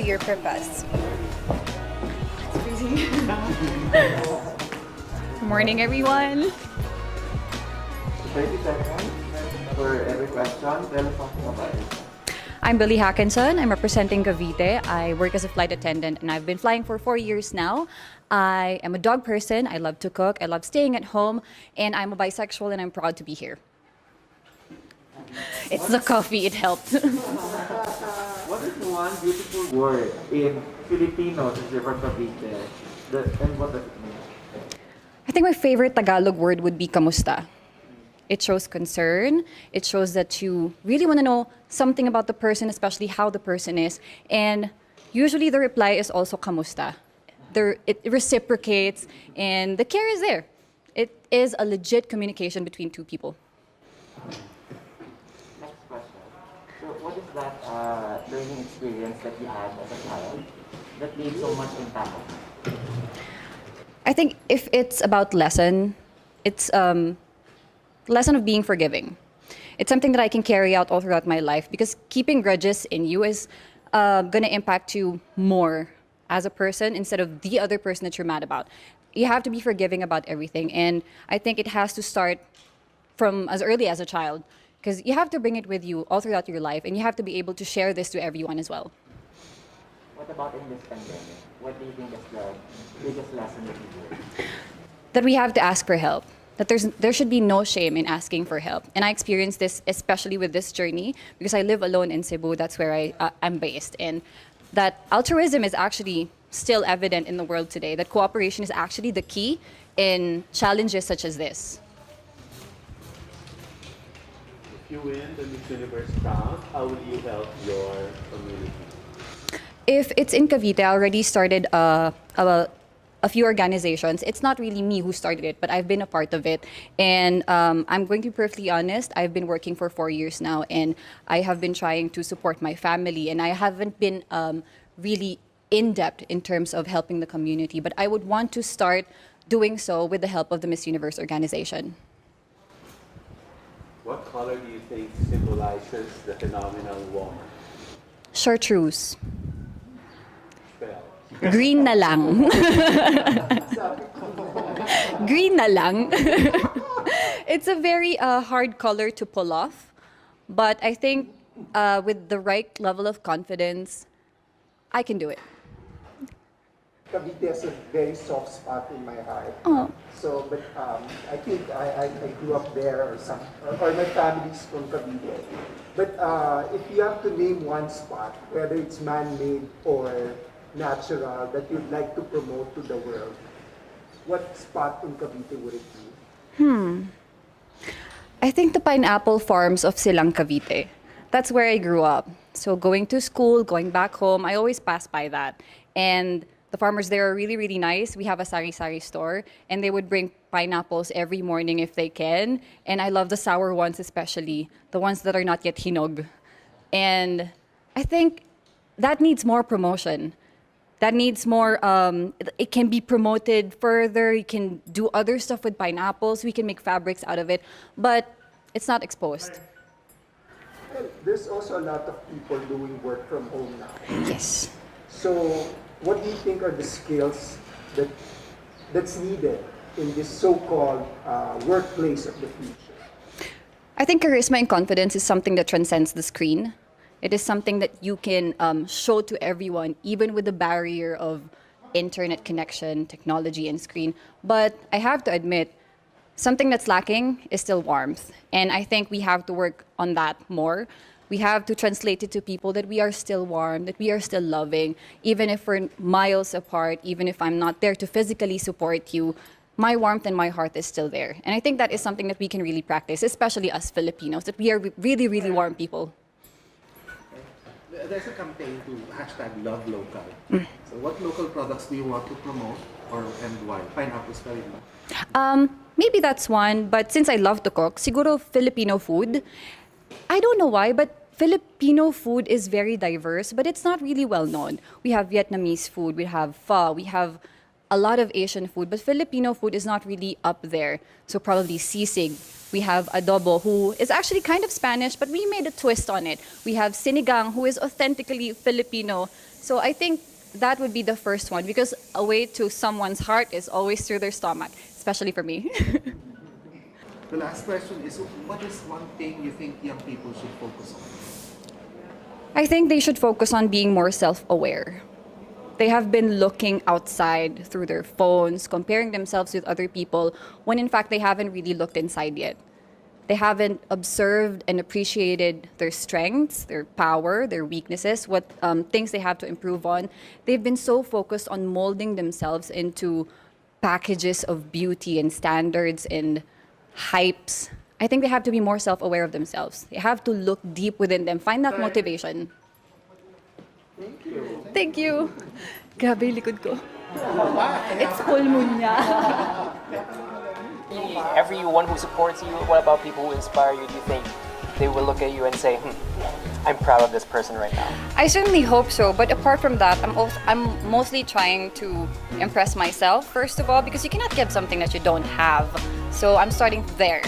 to your purpose. It's freezing. Good morning, everyone. 30 seconds for every question. Tell us something about it. I'm Billy Hackinson. I'm representing Cavite. I work as a flight attendant and I've been flying for 4 years now. I am a dog person. I love to cook. I love staying at home. And I'm a bisexual and I'm proud to be here. It's the coffee, it helped. What is one beautiful word in Filipino since you're from Cavite? And what does it mean? I think my favorite Tagalog word would be kamusta. It shows concern. It shows that you really want to know something about the person, especially how the person is. And usually the reply is also kamusta. It reciprocates and the care is there. It is a legit communication between two people. Next question. So what is that learning experience that you had as a child that made so much impact? I think if it's about lesson, it's lesson of being forgiving. It's something that I can carry out all throughout my life because keeping grudges in you is going to impact you more as a person instead of the other person that you're mad about. You have to be forgiving about everything. And I think it has to start from as early as a child because you have to bring it with you all throughout your life and you have to be able to share this to everyone as well. What about in this pandemic? What do you think is the biggest lesson that you learned? That we have to ask for help. That there should be no shame in asking for help. And I experienced this especially with this journey because I live alone in Cebu. That's where I'm based. And that altruism is actually still evident in the world today. That cooperation is actually the key in challenges such as this. If you win the Miss Universe crown, how will you help your community? If it's in Cavite, I already started a few organizations. It's not really me who started it, but I've been a part of it. And I'm going to be perfectly honest, I've been working for 4 years now, and I have been trying to support my family, and I haven't been really in-depth in terms of helping the community, but I would want to start doing so with the help of the Miss Universe organization. What color do you think symbolizes the phenomenal woman? Chartreuse. Spell. Green na lang. Green na lang. It's a very hard color to pull off, but I think with the right level of confidence, I can do it. Cavite has a very soft spot in my heart. Oh. So, but I think I grew up there or my family's from Cavite. But if you have to name one spot, whether it's man-made or natural, that you'd like to promote to the world, what spot in Cavite would it be? I think the pineapple farms of Silang Cavite. That's where I grew up. So going to school, going back home, I always pass by that. And the farmers there are really, really nice. We have a sari-sari store, and they would bring pineapples every morning if they can. And I love the sour ones especially, the ones that are not yet hinog. And I think that needs more promotion. That needs more, it can be promoted further. You can do other stuff with pineapples. We can make fabrics out of it, but it's not exposed. Well, there's also a lot of people doing work from home now. Yes. So, what do you think are the skills that's needed in this so-called workplace of the future? I think charisma and confidence is something that transcends the screen. It is something that you can show to everyone, even with the barrier of internet connection, technology, and screen. But I have to admit, something that's lacking is still warmth. And I think we have to work on that more. We have to translate it to people that we are still warm, that we are still loving, even if we're miles apart, even if I'm not there to physically support you, my warmth and my heart is still there. And I think that is something that we can really practice, especially us Filipinos, that we are really, really warm people. There's a campaign to #LoveLocal. So what local products do you want to promote and why? Pineapple spelling. Maybe that's one, but since I love to cook, siguro Filipino food. I don't know why, but Filipino food is very diverse, but it's not really well known. We have Vietnamese food, we have pho, we have a lot of Asian food, but Filipino food is not really up there. So probably sisig. We have adobo, who is actually kind of Spanish, but we made a twist on it. We have sinigang, who is authentically Filipino. So I think that would be the first one, because a way to someone's heart is always through their stomach, especially for me. The last question is, what is one thing you think young people should focus on? I think they should focus on being more self-aware. They have been looking outside through their phones, comparing themselves with other people, when in fact they haven't really looked inside yet. They haven't observed and appreciated their strengths, their power, their weaknesses, what things they have to improve on. They've been so focused on molding themselves into packages of beauty and standards and hypes. I think they have to be more self-aware of themselves. They have to look deep within them, find that motivation. Thank you. Thank you. Grabe, likod ko. It's full moon niya. Everyone who supports you, what about people who inspire you? Do you think they will look at you and say, I'm proud of this person right now? I certainly hope so, but apart from that, I'm mostly trying to impress myself, first of all, because you cannot give something that you don't have. So I'm starting there.